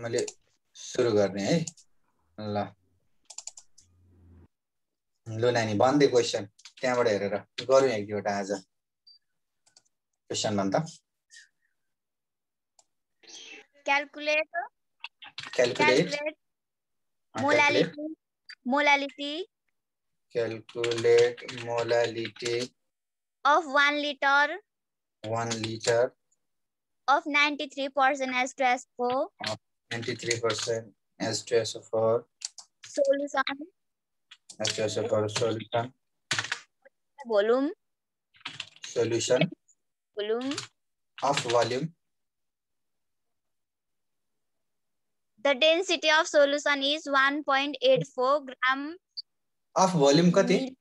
मैले सुरु गर्ने है ल लो नानी भन्दै क्वेशन त्यहाँबाट हेरेर गरौँ एक दुईवटा आज क्वेशन भन्दा Calculate calculate molality calculate molality of 1 liter 1 liter of 93% H2SO 93% H2SO4 solution H2SO4 solution volume of volume. The density of solution is 1.84 gram of volume कति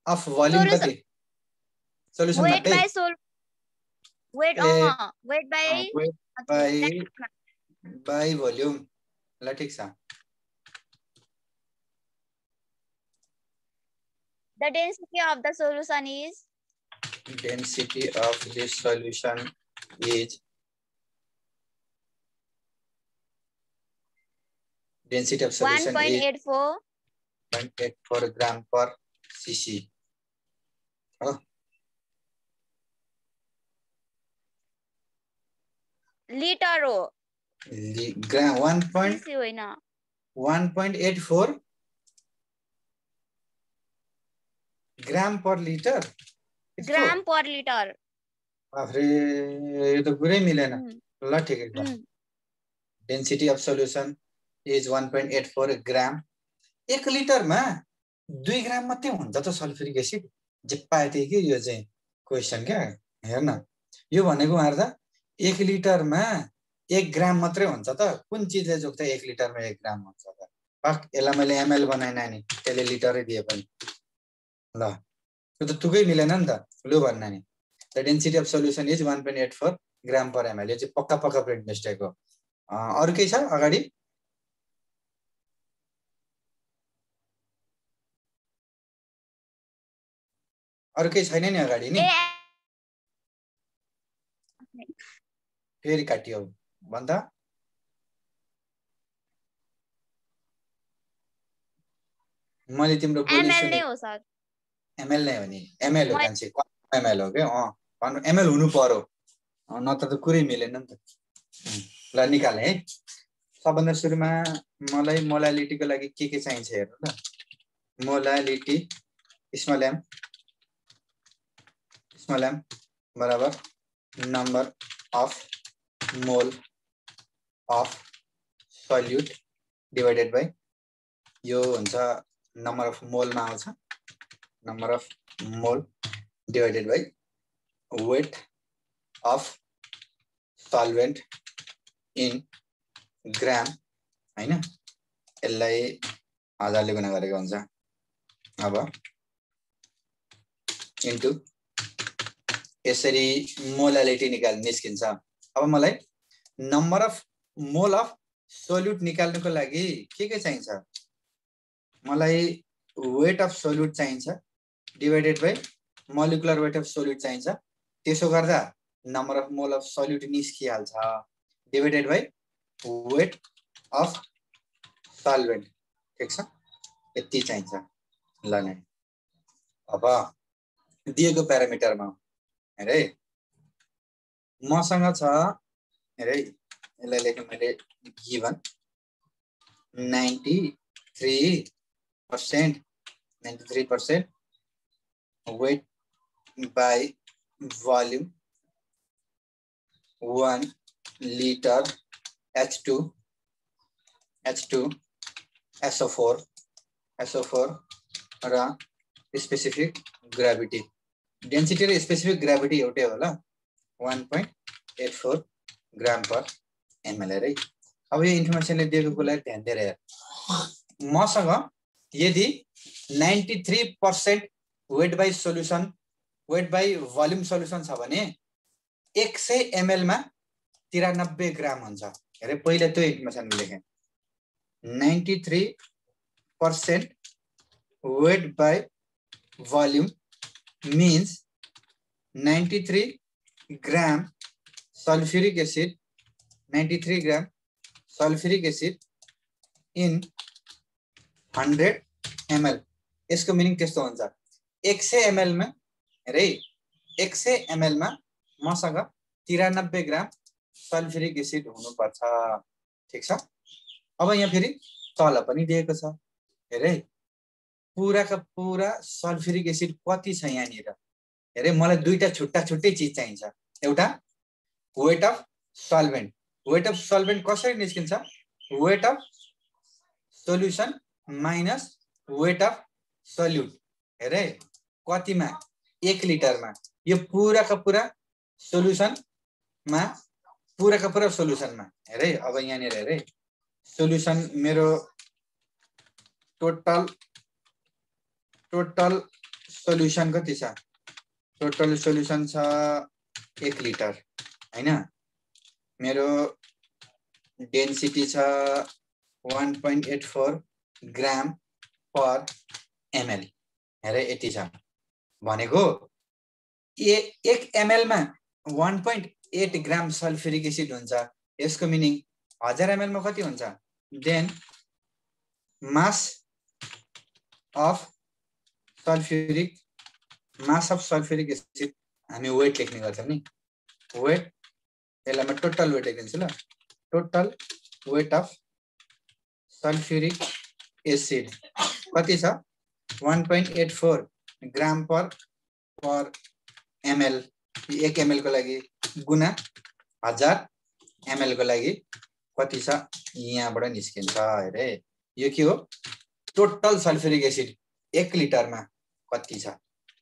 of volume कति solution weight मात्रै weight by volume ल ठीक छ the density of the solution is density of this solution is density of solution 1.84 gram per cc oh liter हो gram 1.84 gram per liter अरे यो त पुरै मिलेन ल ठिकै छ डेन्सिटी अफ सोल्युसन इज 1.84 ग्राम 1 लिटरमा 2 ग्राम मात्रै हुन्छ त सल्फ्युरिक एसिड जे पाए त्यही के यो चाहिँ क्वेशन क्या हेर्न यो भनेको मार्दा 1 लिटरमा 1 ग्राम मात्रै हुन्छ त कुन चीजले जोग्दा 1 लिटरमा 1 ग्राम हुन्छ त पाक यसलाई मैले एमएल बनाएन नि त्यसले लिटरै दिए पनि ल यो त तुकै मिलेन नि त लु भन्ना नि the density of solution is 1.84 gram per ML यो चाहिँ पक्का पक्का प्रिन्ट मिस्टेक हो अरु केही छ अगाडि अरु केही छैन नि अगाडि नि फेरि काटियो भन्दा मैले तिम्रो बोली सुने एमएल नै हो नि एमएल हो कान्छी एमएल हो के एमएल हुनु पर्यो नत्र त कुरै मिलेन नि त ल निकाले है सबभन्दा सुरुमा मलाई मोलालिटीको लागि के चाहिन्छ हेर्नु ल मोलालिटी स्मल एम बराबर number of mole of solute divided by यो हुन्छ नम्बर अफ मोलमा आउँछ number of mole divided by weight of solvent in gram हैन यसलाई 1000 ले गुणा गरेको हुन्छ अब इन्टु यसरी मोलालिटी निस्किन्छ अब मलाई number of mole of solute निकाल्नको लागि के चाहिन्छ मलाई वेट अफ सोल्युट चाहिन्छ divided by molecular weight of solute चाहिन्छ त्यसो गर्दा number of mole of solute निस्किहाल्छ divided by weight of solvent ठीक छ यति चाहिन्छ ल नै अब दिएको प्यारामिटरमा हेरे मसँग छ हेरे यसलाई लेखेँ मैले given 93% weight by volume 1 liter H2SO4 र स्पेसिफिक ग्रेभिटी डेन्सिटी र स्पेसिफिक ग्रेभिटी एउटै होला 1.84 ग्राम पर एमएल है अब यो इन्फर्मेसनले दिएको कुरालाई ध्यान दिएर हेर मसँग यदि 93% वेट बाइ भोल्युम सोल्युसन छ भने 100 ml मा 93 ग्राम हुन्छ हेरे पहिला त्यो इन्फर्मेसन लेखेँ 93% weight by volume means 93 gram sulphuric acid 93 gram sulphuric acid in 100 ml। यसको मिनिङ त्यस्तो हुन्छ 100 ml मा रे 100 ml मा मसँग 93 ग्राम सल्फ्युरिक एसिड हुनुपर्छ। ठीक छ। अब यहाँ फेरि तल पनि दिएको छ हेरे पुराका पुरा सल्फ्युरिक एसिड कति छ यहाँनिर हेरे मलाई दुईटा छुट्टा छुट्टै चीज चाहिन्छ। एउटा weight of solvent. Weight of solvent कसरी निस्किन्छ weight of solution minus weight of solute. हेरे कतिमा 1 लिटरमा यो पुराका पुरा सोल्युसनमा पुराका पुरा सोल्युसनमा हेरे अब यहाँनिर हेरे सोल्युसन मेरो टोटल सोल्युसन कति छ टोटल सोल्युसन छ 1 लिटर हैन मेरो डेन्सिटी छ 1.84 ग्राम पर ml हेरे यति छ भनेको 1 ml मा 1.8 ग्राम सल्फ्युरिक एसिड हुन्छ। यसको मिनिङ 1000 ml मा कति हुन्छ then mass of sulphuric acid हामी वेट लेख्ने गर्छौं नि वेट यसलाई म टोटल वेट लेखिदिन्छु ल total weight of sulphuric acid कति छ 1.84 ग्राम पर ml 1 ml को लागि गुना 1000 ml को लागि कति छ यहाँबाट निस्किन्छ हेरे यो के हो टोटल सल्फ्युरिक एसिड 1 लिटरमा कति छ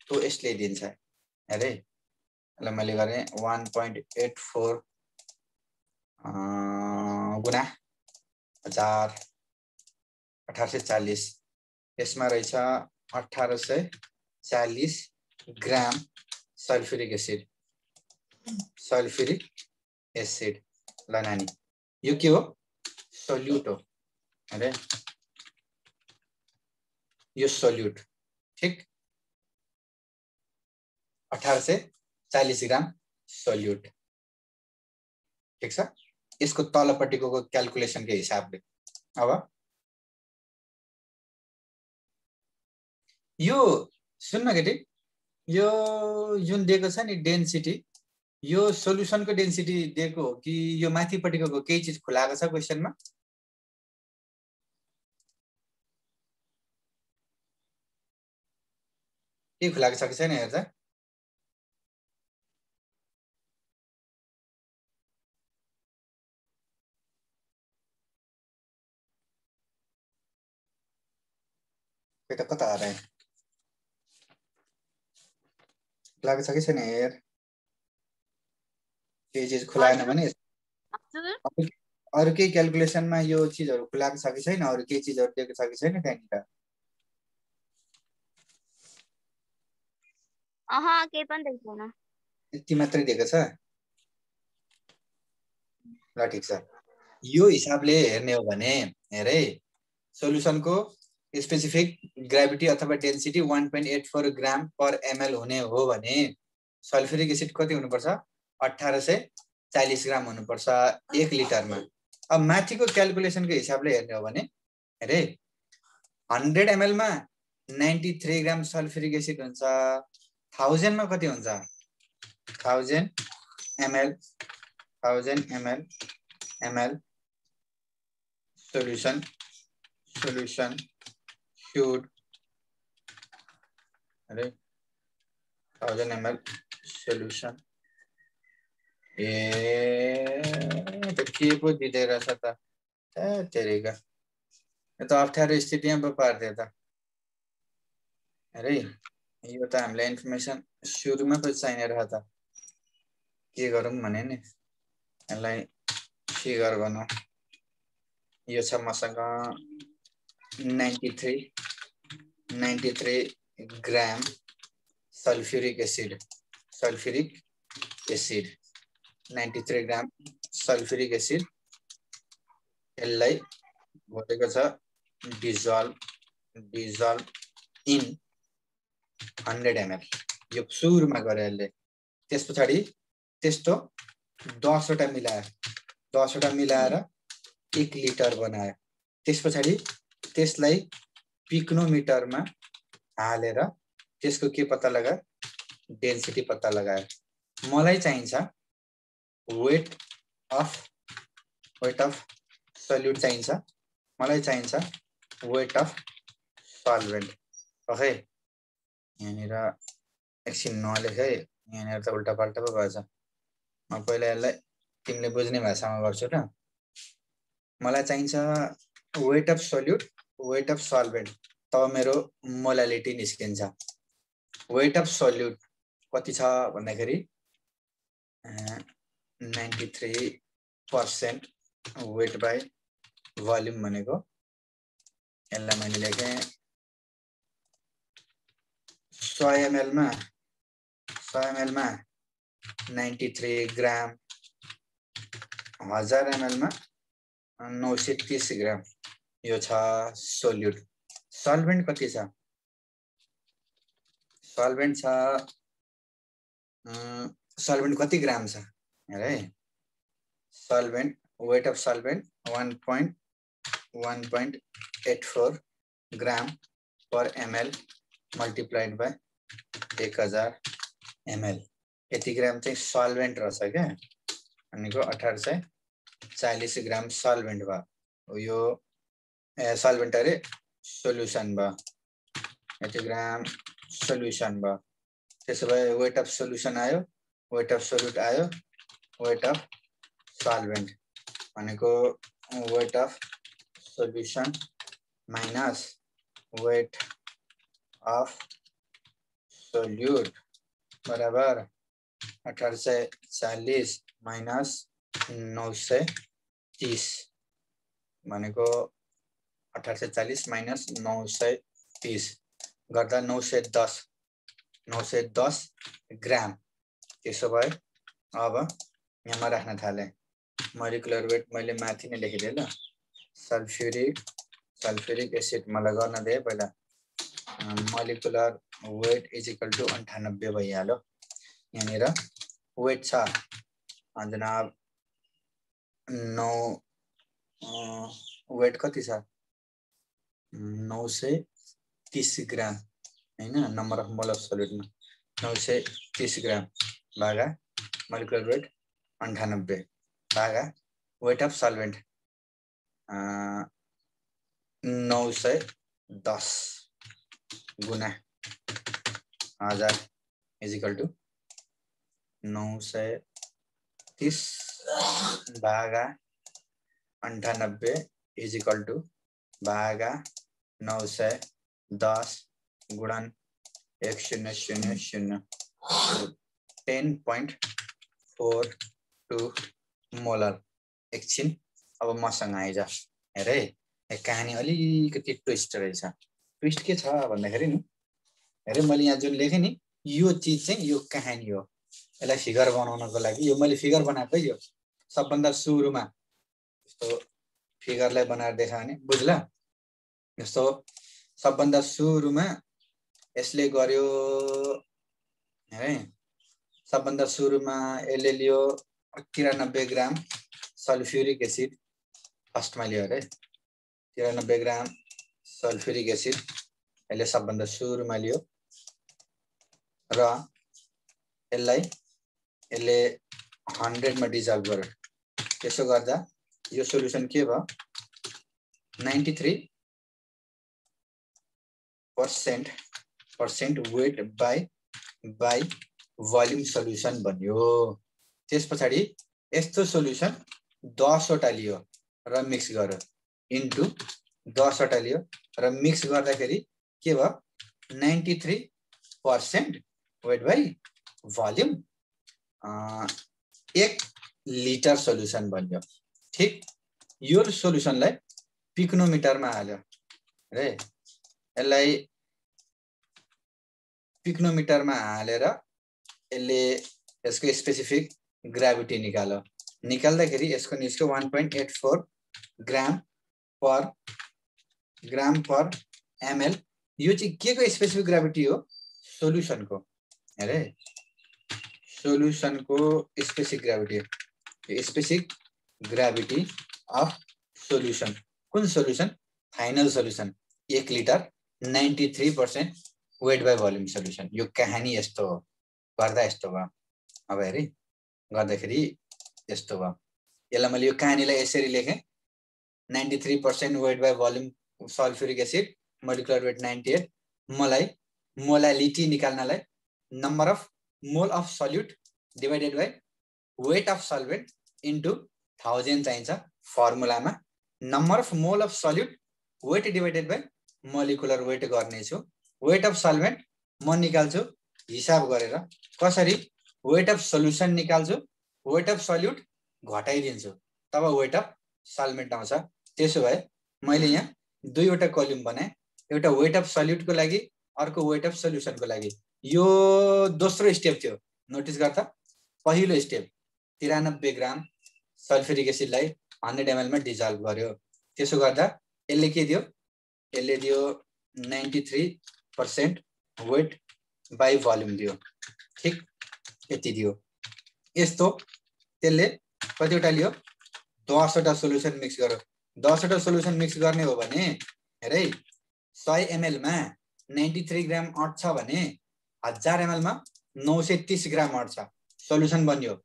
तो यसले दिन्छ हेरे ल मैले गरे 1.84 गुना 1000 1840 यसमा रहेछ 1840 ग्राम सल्फ्युरिक एसिड ल नानी यो के हो सोल्युट हो अरे यो सोल्युट ठीक 1840 ग्राम सोल्युट ठीक छ। यसको तलपट्टिको क्याल्कुलेसनको हिसाबले अब यो सुन्न केटी यो जुन दिएको छ नि डेन्सिटी यो सोल्युसनको डेन्सिटी दिएको हो कि यो माथिपट्टिको केही चीज खुलाएको छ क्वेशनमा के खुलाएको छ कि छैन हेर्दा बेटा कता आ रहा है खुलाएको छ कि छैन हेर केही चीज खुलाएन भने अरु केही क्याल्कुलेसनमा यो चीजहरु खुलाएको छ कि छैन अरु केही चीजहरु दिएको छ कि छैन त्यहाँनिर केही पनि देख्दैन यति मात्रै दिएको छ ल ठीक छ। यो हिसाबले हेर्ने हो भने हेरे सोल्युसनको स्पेसिफिक ग्रेभिटी अथवा डेन्सिटी 1.84 ग्राम पर ml हुने हो भने सल्फ्युरिक एसिड कति हुनुपर्छ 1840 ग्राम हुनुपर्छ 1 लिटरमा। अब माथिको क्याल्कुलेसनको हिसाबले हेर्ने हो भने हेरे 100 ml मा 93 ग्राम सल्फ्युरिक एसिड हुन्छ 1000 मा कति हुन्छ 1000 ml solution should अरे 1000 ml solution तो के पो दिँदै रहेछ त तेरेका यो त अप्ठ्यारो स्थितिमा पो पार्दै त अरे यो त हामीलाई इन्फर्मेसन सुरुमा पो चाहिने रह त के गरौँ भने नि यसलाई फिगर बनाऊ यो छ मसँग 93 gram sulphuric acid 93 gram sulphuric acid यसलाई भनेको छ डिजोल्भ इन 100 ml यो सुरुमा गरे यसले त्यसपछि त्यस्तो 10 वटा मिलाएर 1 लिटर बनायो। त्यसपछि त्यसलाई पिक्नोमिटरमा हालेर त्यसको के पत्ता लगायो? डेन्सिटी पत्ता लगायो। मलाई चाहिन्छ वेट अफ सल्युट चाहिन्छ, मलाई चाहिन्छ वेट अफ सल्भेन्ट। ओके, यहाँनिर एकछिन नलेखे, यहाँनिर त उल्टा पाल्टा पो भएछ। म पहिला यसलाई तिमीले बुझ्ने भाषामा गर्छु ल। मलाई चाहिन्छ weight of solute, weight of solvent, तब मेरो मोलालिटी निस्किन्छ। वेट अफ सल्युट कति छ भन्दाखेरि 93% वेट बाई भोल्युम भनेको, यसलाई मैले लेखेँ 100 ml मा 93 ग्राम, 1000 ml मा 930 ग्राम, यो छ सोल्युट। सल्भेन्ट कति छ? सल्भेन्ट कति ग्राम छ हेरे। Solvent, weight of solvent 1.84 gram per ml multiplied by 1000 ml। यति ग्राम चाहिँ सल्भेन्ट रहेछ क्या, भनेको 1840 ग्राम सल्भेन्ट भयो। यो सल्भेन्ट अरे सोल्युसन भयो, यति ग्राम सोल्युसन भयो। त्यसो भए वेट अफ सोल्युसन आयो, वेट अफ सोल्युट आयो, वेट अफ सल्भेन्ट भनेको weight of solution minus weight of solute बराबर 1840 माइनस 930 भनेको 1840 माइनस 930 गर्दा 910 ग्राम। त्यसो भए अब यहाँमा राख्न थाले। मोलिकुलर वेट मैले माथि नै लेखिदिएँ ल। सल्फ्युरिक एसिड मलाई गर्न दे पहिला। Molecular weight is equal to 98 भइहाल्यो। यहाँनिर वेट छ जनाब 9, वेट कति छ 930 ग्राम हैन, नम्बर अफ मोल अफ सल्युटमा 930 ग्राम भागा मोलिकुलर वेट 98 भागा वेट अफ सल्भेन्ट 910 गुना 1000 इज इक्वल टु 930 भागा 98 इज इक्वल टु भागा 910 गुणन 1000 10.42 मोलर। एकछिन अब मसँग आइज हेरे, कहानी अलिकति ट्विस्ट रहेछ। ट्विस्ट के छ भन्दाखेरि नि हेरे, मैले यहाँ जुन लेखेँ नि यो चीज चाहिँ यो कहानी हो। यसलाई फिगर बनाउनको लागि यो मैले फिगर बनाएको, यो सबभन्दा सुरुमा यस्तो फिगरलाई बनाएर देखाएँ भने बुझ्ला। यस्तो सबभन्दा सुरुमा यसले गर्यो है, सबभन्दा सुरुमा यसले लियो 93 ग्राम सल्फ्युरिक एसिड, फर्स्टमा लियो अरे 93 ग्राम सल्फ्युरिक एसिड यसले सबभन्दा सुरुमा लियो र यसले 100 मा डिजल्भ गर्यो। त्यसो गर्दा यो सोल्युसन के भयो 93% वेट बाई भोल्युम सोल्युसन बन्यो। त्यसपछि यस्तो सोल्युसन 10 वटा लियो र मिक्स गर्यो, इन्टु 10 वटा लियो र मिक्स गर्दाखेरि के भयो 93% weight by volume 1 litre solution बन्यो। ठीक, यो सोल्युसनलाई पिक्नोमिटरमा हाल्यो रे, यसलाई पिक्नोमिटरमा हालेर यसले यसको स्पेसिफिक ग्राभिटी निकाल्यो। निकाल्दाखेरि यसको निस्क्यो 1.84 ग्राम पर ml। यो चाहिँ के को स्पेसिफिक ग्राभिटी हो सोल्युसनको, हेरे सोल्युसन को स्पेसिफिक ग्रेभिटी अफ सोल्युसन कुन solution final solution 1 litre 93% weight by volume solution यो कहानी यस्तो हो गर्दा यस्तो भयो अब हेरी गर्दाखेरि यस्तो भयो यसलाई मैले यो कहानीलाई यसरी लेखेँ 93% weight by volume sulphuric acid molecular weight 98 मलाई मोलालिटी निकाल्नलाई number of mole of solute divided by weight of solvent into 1000 चाहिन्छ फर्मुलामा number of mole of solute weight divided by molecular weight गर्नेछु वेट अफ सल्भेन्ट म निकाल्छु हिसाब गरेर कसरी वेट अफ सोल्युसन निकाल्छु वेट अफ सल्युट घटाइदिन्छु तब वेट अफ सल्भेन्ट आउँछ त्यसो भए मैले यहाँ दुईवटा कलम बनाएँ एउटा वेट अफ सल्युटको लागि अर्को वेट अफ सोल्युसनको लागि यो दोस्रो स्टेप थियो नोटिस गर्दा पहिलो स्टेप 93 ग्राम सल्फ्युरिक एसिडलाई 100 ml मा डिजल्भ गर्यो त्यसो गर्दा यसले के दियो यसले दियो 93% वेट बाई भोल्युम दियो ठीक यति दियो यस्तो त्यसले कतिवटा लियो 10 वटा सोल्युसन मिक्स गर्यो 10 वटा सोल्युसन मिक्स गर्ने हो भने हेरै 100 ml मा 93 ग्राम अट्छ भने 1000 ml मा 930 ग्राम अट्छ सोल्युसन बन्यो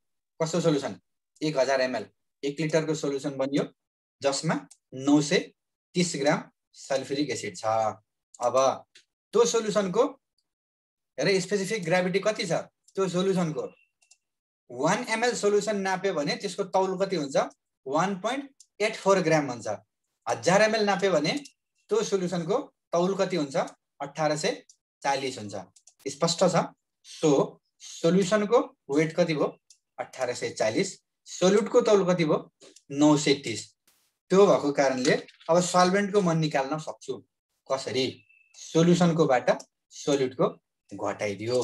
कस्तो सोल्युसन 1000 ml 1 लिटरको सोल्युसन बन्यो जसमा 930 ग्राम सल्फ्युरिक एसिड छ अब त्यो सोल्युसनको हेरे स्पेसिफिक ग्रेभिटी कति छ त्यो सोल्युसनको 1 ml सोल्युसन नाप्यो भने त्यसको तौल कति हुन्छ 1.84 ग्राम हुन्छ 1000 ml नाप्यो भने त्यो सोल्युसनको तौल कति हुन्छ 1840 हुन्छ स्पष्ट छ सो सोल्युसनको वेट कति भयो 1840 सोल्युटको तौल कति भयो 930 त्यो भएको कारणले अब सल्भेन्टको म निकाल्न सक्छु कसरी सोल्युसनकोबाट सोल्युटको घटाइदियो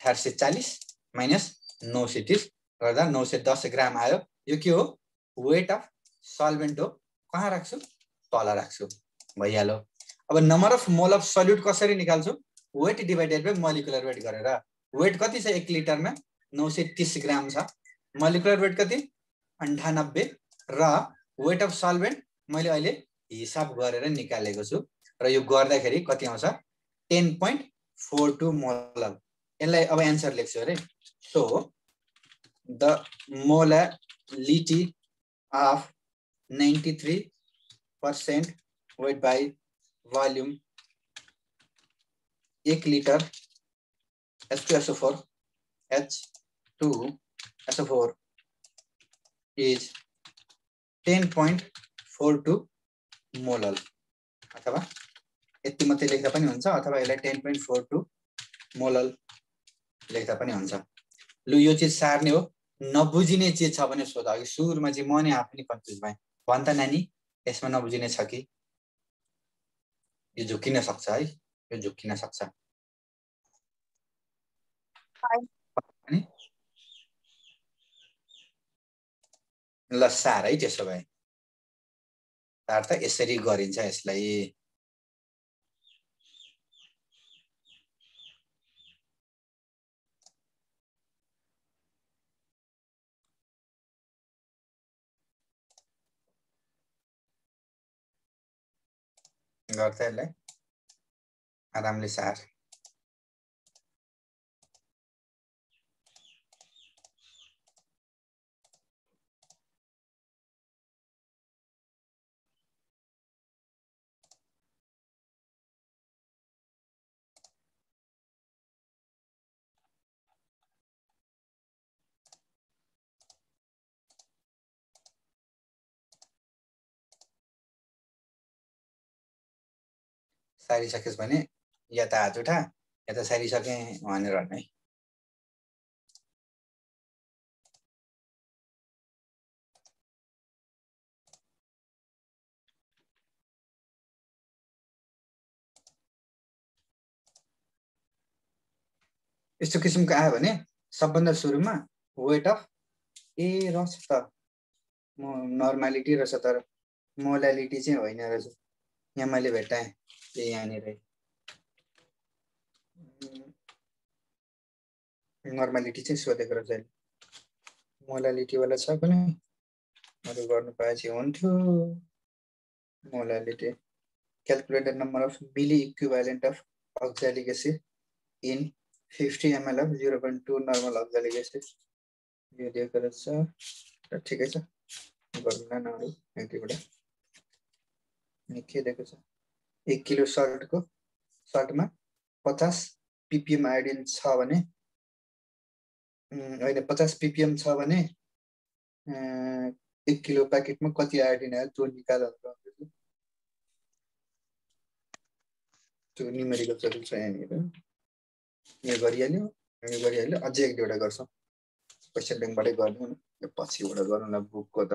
1840 माइनस 930 गर्दा 910 ग्राम आयो यो के हो वेट अफ सल्भेन्ट हो कहाँ राख्छु तल राख्छु भइहाल्यो अब number of mole of solute कसरी निकाल्छु weight divided by molecular weight गरेर वेट कति छ 1 लिटरमा 930 ग्राम छ मोलिकुलर वेट कति 98 र वेट अफ सल्भेन्ट मैले अहिले हिसाब गरेर निकालेको छु र यो गर्दाखेरि कति आउँछ 10.42 मोलल यसलाई अब एन्सर लेख्छु अरे so the molality of 93% weight by volume 1 litre H2SO4 H2SO4 is 10.42 molal अथवा यति मात्रै लेख्दा पनि हुन्छ अथवा यसलाई 10.42 मोलल लेख्दा पनि हुन्छ लु यो चाहिँ सार्ने हो नबुझिने चिज छ भने सोध अघि सुरुमा चाहिँ म नै आफै कन्फ्युज भएँ भन त नानी यसमा नबुझिने छ कि यो झुकिन सक्छ है यो झुकिन सक्छ ल सार है त्यसो भए सार त यसरी गरिन्छ यसलाई गर्छ यसलाई आरामले सार सारिसकेस् भने या त हात उठा या त सारिसके भनेर नै यस्तो किसिमको आयो भने सबभन्दा सुरुमा वेट अफ ए रहेछ त नर्मालिटी रहेछ तर मोलालिटी चाहिँ होइन रहेछ यहाँ मैले भेटाएँ यहाँनिर नर्मालिटी चाहिँ सोधेको रहेछ अहिले मोलालिटी वाला छ कुनै अरु गर्नु पाए चाहिँ हुन्थ्यो molality calculate the number of milli equivalent of oxalic acid in 50 ml of 0.2 normal oxalic acid यो दिएको रहेछ र ठिकै छ गर्नुला न अरु एक दुईवटा के दिएको छ 1 किलो सल्टमा 50 ppm आयोडिन छ भने अहिले 50 ppm छ भने 1 किलो प्याकेटमा कति आयोडिन आयो त्यो निकाल्नु त्यो न्युमेरिकल सल्युसन छ यहाँनिर यो गरिहाल्यो अझै एक दुईवटा गर्छौं क्वेशन ब्याङ्कबाटै गर्नु न यो पछिबाट गर्नु न बुकको त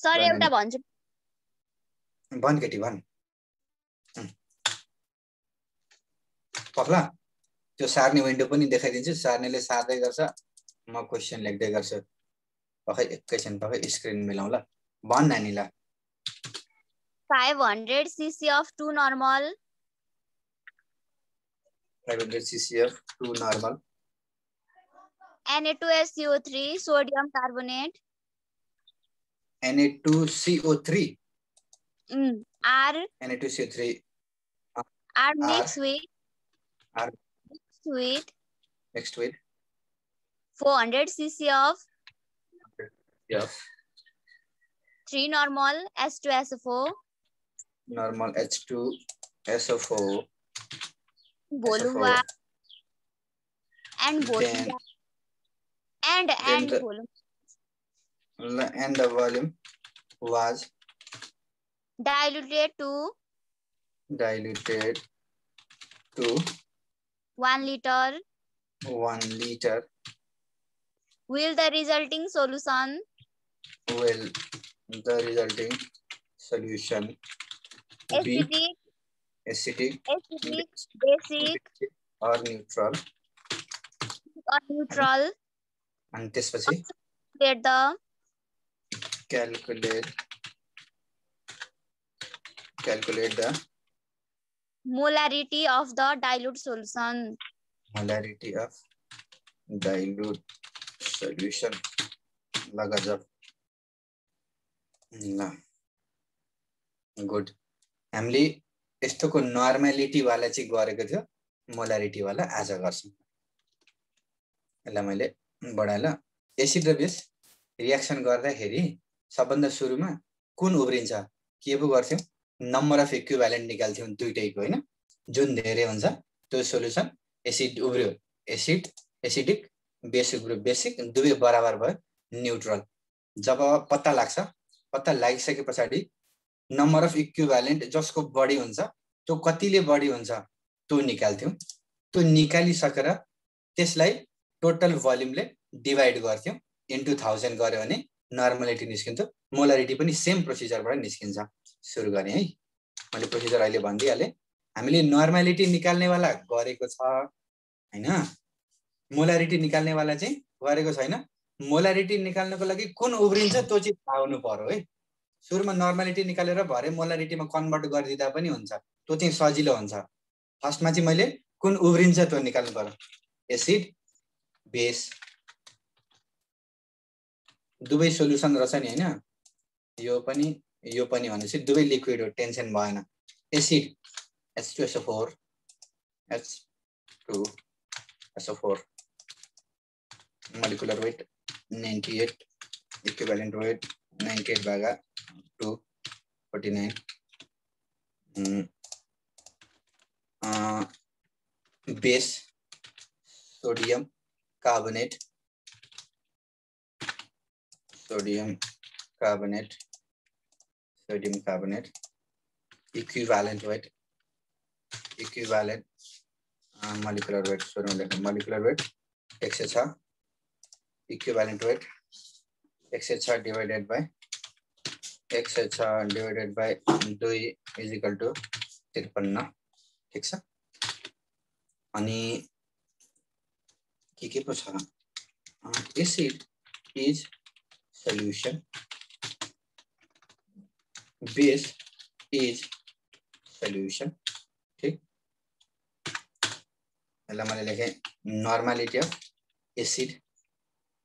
सर एउटा भन्छु भन केटी भन पक्ला त्यो सार्ने विन्डो पनि देखाइदिन्छु सार्नेले सार्दै गर्छ म क्वेशन लेख्दै गर्छु पक्कै एकैछिन पक्कै स्क्रिन मिलाउला भन नानीला 500 cc of 2 normal 500 cc of 2 normal Na2SCO3 sodium carbonate Na2CO3 are Na2CO3 are mixed with 400 cc of 3 normal H2SO4 normal H2SO4 volume and volume and volume and the volume was diluted to 1 liter. Will the resulting solution be acidic, basic or neutral? And त्यसपछि calculate the molarity of the dilute solution. Molarity of dilute solution. Lagajab. Good. हामीले यस्तोको normality वाला चाहिँ गरेको थियो molarity वाला आज गर्छौं यसलाई मैले बढाएला एसिड र बेस रिएक्सन गर्दाखेरि सबभन्दा सुरुमा कुन उब्रिन्छ के पो गर्थ्यौ नम्बर अफ इक्विभ्यालेन्ट निकाल्थ्यौ दुईटैको हैन जुन धेरै हुन्छ त्यो सोलुसन एसिड उब्रियो एसिडिक बेस उब्रियो बेसिक दुवै बराबर भयो न्यूट्रल जब पत्ता लागिसकेपछि नम्बर अफ इक्विभ्यालेन्ट जसको बढी हुन्छ त्यो कतिले बढी हुन्छ त्यो निकाल्थ्यौ त्यो निकालिसकेर त्यसलाई टोटल भोल्युमले डिवाइड गर्थ्यौ इन्टु 1000 गर्यो भने नर्मालिटी निस्किन्थ्यो मोलारिटी पनि सेम प्रोसिजरबाट निस्किन्छ सुरु गर्ने है मैले प्रोसिजर अहिले भन्दिहाले हामीले नर्मालिटी निकाल्ने वाला गरेको छ हैन मोलारिटी निकाल्ने वाला चाहिँ गरेको छैन मोलारिटी निकाल्नको लागि कुन उब्रिन्छ त्यो चाहिँ थाहा हुनु पर्यो है सुरुमा नर्मालिटी निकालेर भरे मोलारिटीमा कन्भर्ट गरिदिदा पनि हुन्छ त्यो चाहिँ सजिलो हुन्छ फर्स्टमा चाहिँ मैले कुन उब्रिन्छ त्यो निकाल्नु पर्यो एसिड बेस दुवै सोलुसन रहेछ नि हैन यो पनि भनेपछि दुवै लिक्विड हो टेन्सन भएन acid H2SO4 H2SO4 molecular weight 98 equivalent weight 98 भागा 249 base sodium carbonate equivalent molecular weight molecular weight x6 equivalent weight x6 divided by 2 is equal to 53 ठीक छ अनि के पो छ acid is solution base is solution ठीक यसलाई मैले लेखेँ नर्मालिटी अफ एसिड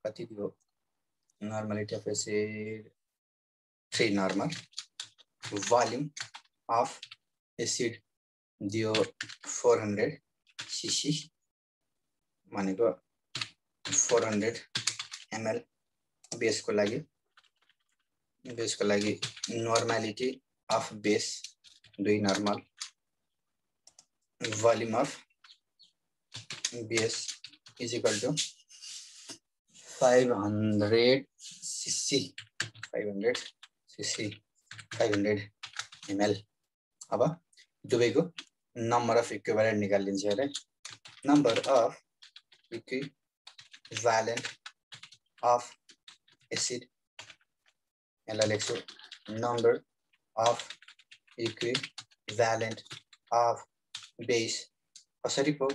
कति दियो normality of acid 3 normal volume of acid दियो 400 सीसी भनेको 400 ml बेसको लागि normality of base 2 normal volume of base is equal to 500 CC 500 ml अब दुवैको नम्बर अफ इक्विभ्यालेन्ट निकालिन्छ अरे number of equivalent of acid यसलाई लेख्छु number of equivalent of base कसरी पो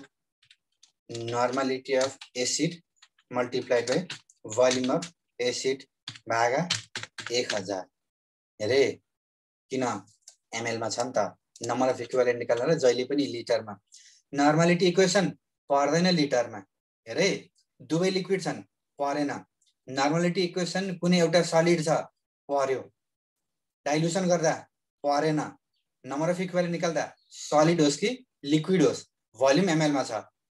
normality of acid multiplied by volume of acid भागा 1000 हेरे किन एमएल मा छ नि त नम्बर अफ इक्विभ्यालेन्ट निकाल्न र जहिले पनि लिटरमा नर्मालिटी इक्वेसन पर्दैन लिटरमा हेरे दुवै लिक्विड छन् परेन नर्मालिटी इक्वेसन कुनै एउटा सलिड छ पर्यो डाइल्युसन गर्दा परेन नम्बर अफ इक्विभ्यालेन्ट निकाल्दा सलिड होस् कि लिक्विड होस् भोल्युम एमएल मा छ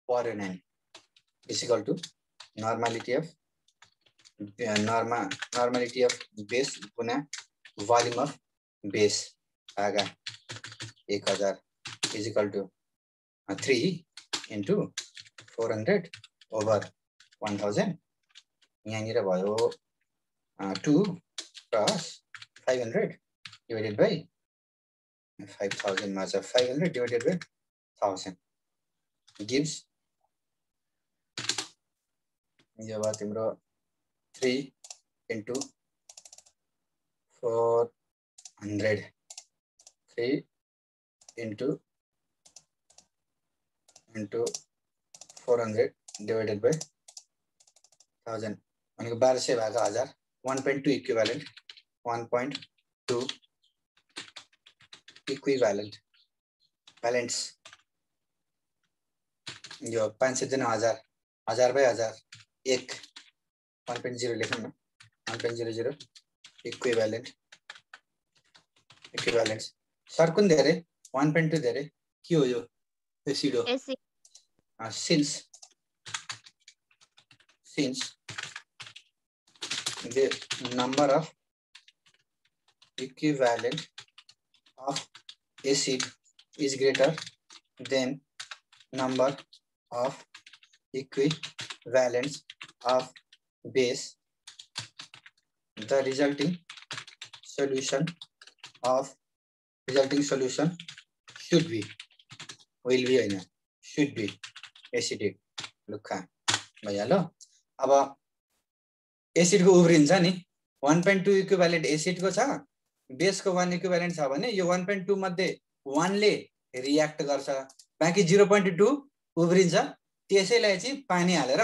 पर्यो नानी equal to normality of base गुना भोल्युम अफ बेस भागा 1000 is equal to 3 into 400 over 1000 यहाँनिर भयो 2 plus 500 divided by 5000 मा छ 500 divided by 1000 gives यो भयो तिम्रो 3 into 400 3 into 400 divided by 1000 भनेको 1200 भागा 1000 1.2 इक्विभ्यालेन्ट 1.2 इक्विभ्यालेन्ट ब्यालेन्स यो 500 जना 1000 1000 by 1000 1 1.0 लेखौँ न 1.00 इक्विभ्यालेन्ट सर कुन धेरै 1.2 धेरै के हो यो एसिड हो since the number of equivalent of acid is greater than number of equivalents of base the resulting solution should be will be should be acidic लुक्खा भइहाल्यो अब एसिडको उब्रिन्छ नि 1.2 इक्विभ्यालेन्ट एसिडको छ बेसको 1 इक्विभ्यालेन्ट छ भने यो 1.2 मध्ये 1 ले रियाक्ट गर्छ बाँकी 0.2 उब्रिन्छ त्यसैलाई चाहिँ पानी हालेर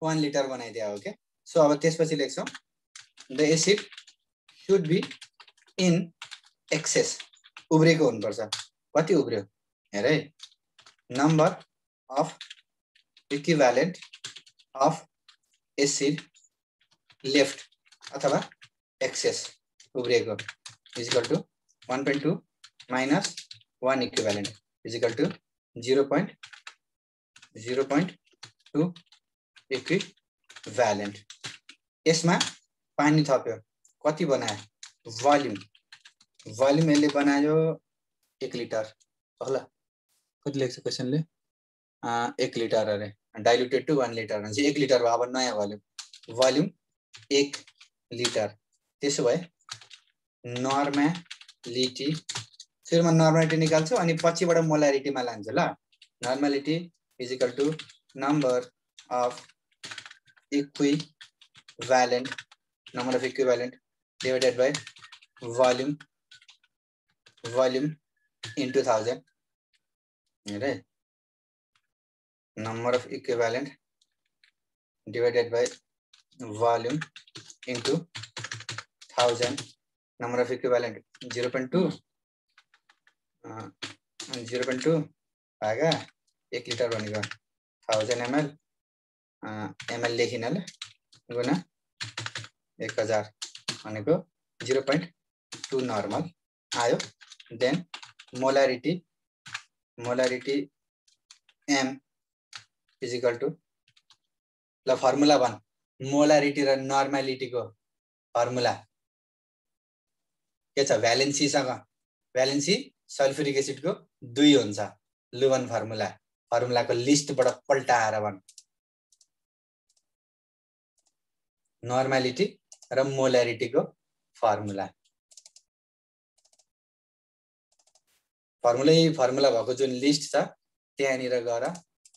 1 लिटर बनाइदिया हो के सो अब त्यसपछि लेख्छौं the acid should be in excess उब्रेको हुनुपर्छ कति उब्रियो हेरे number of equivalent of acid left अथवा excess उब्रिएको is equal to 1.2 minus 1 equivalent is equal to 0.2 equivalent यसमा पानी थप्यो कति बनायो भोल्युम यसले बनायो 1 लिटर होला कति लेख्छ क्वेशनले 1 लिटर अरे डाइल्युटेड टु 1 लिटर भने 1 लिटर भयो अब नयाँ भोल्युम 1 लिटर त्यसो भए नर्मालिटी सुरुमा नर्मालिटी निकाल्छु अनि पछिबाट मोलारिटीमा लान्छु ल normality is equal to number of equivalent divided by volume into 1000 हेरे number of equivalent divided by volume into 1000 number of equivalent 0.2 भागा 1 लिटर भनेको 1000 ml ml लेखिन ल गुना 1000 भनेको 0.2 नर्मल आयो then molarity m is equal to ल formula भन मोलारिटी र नर्मालिटी को फर्मुला के छ भ्यालेन्सी सल्फ्युरिक एसिड को 2 हुन्छ लुवन फर्मुला को लिस्ट बाट पल्टाएर भन नर्मालिटी र मोलारिटी को फर्मुला भएको जुन लिस्ट छ त्यहाँनिर गएर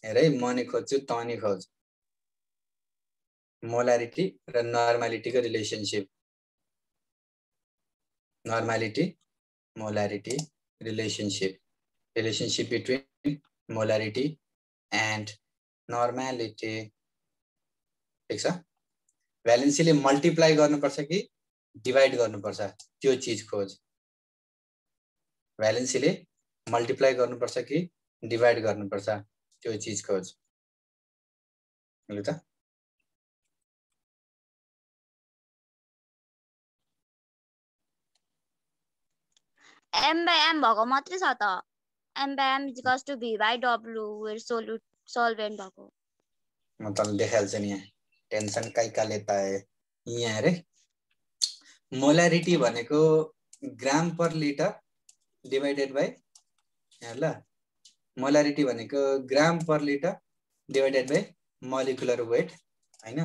हेरै म नि खोज्छु त नि खोज मोलारिटी र नर्मालिटी को relationship molarity relationship between molarity and normality ठीक छ भ्यालेन्सी ले मल्टिप्लाई गर्नुपर्छ कि डिवाइड गर्नुपर्छ त्यो चीज खोज भ्यालेन्सी ले मल्टिप्लाई गर्नुपर्छ कि डिवाइड गर्नुपर्छ त्यो चीज खोज ल त m by m भएको मात्रै छ त m by m is equals to b by w where solvent भएको म त देखाइहाल्छु नि यहाँ टेन्सन काइका लेता है यहाँ रे मोलारिटी भनेको gram per litre divided by यहाँ ल मोलारिटी भनेको gram per litre divided by molecular weight हैन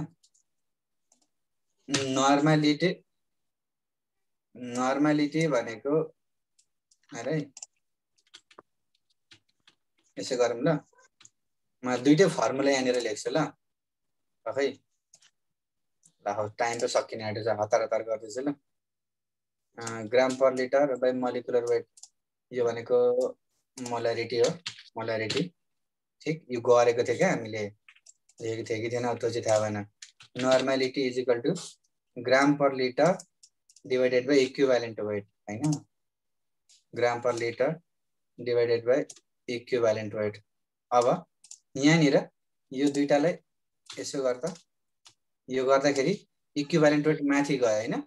नर्मालिटी भनेको अरे यसो गरौँ ल म दुईटै फर्मुला यहाँनिर लेख्छु ल खै ल टाइम त सकिन आँटेछ हतार गर्दैछु ल gram per litre by molecular weight यो भनेको मोलारिटी हो मोलारिटी ठीक यो गरेको थियो क्या हामीले लेखेको थियो कि थिएन त्यो चाहिँ थाहा भएन normality is equal to gram per litre divided by equivalent weight हैन gram per litre divided by equivalent weight अब यहाँनिर यो दुईटालाई यसो गर्दा यो गर्दाखेरि इक्विभ्यालेन्ट वेट माथि गयो हैन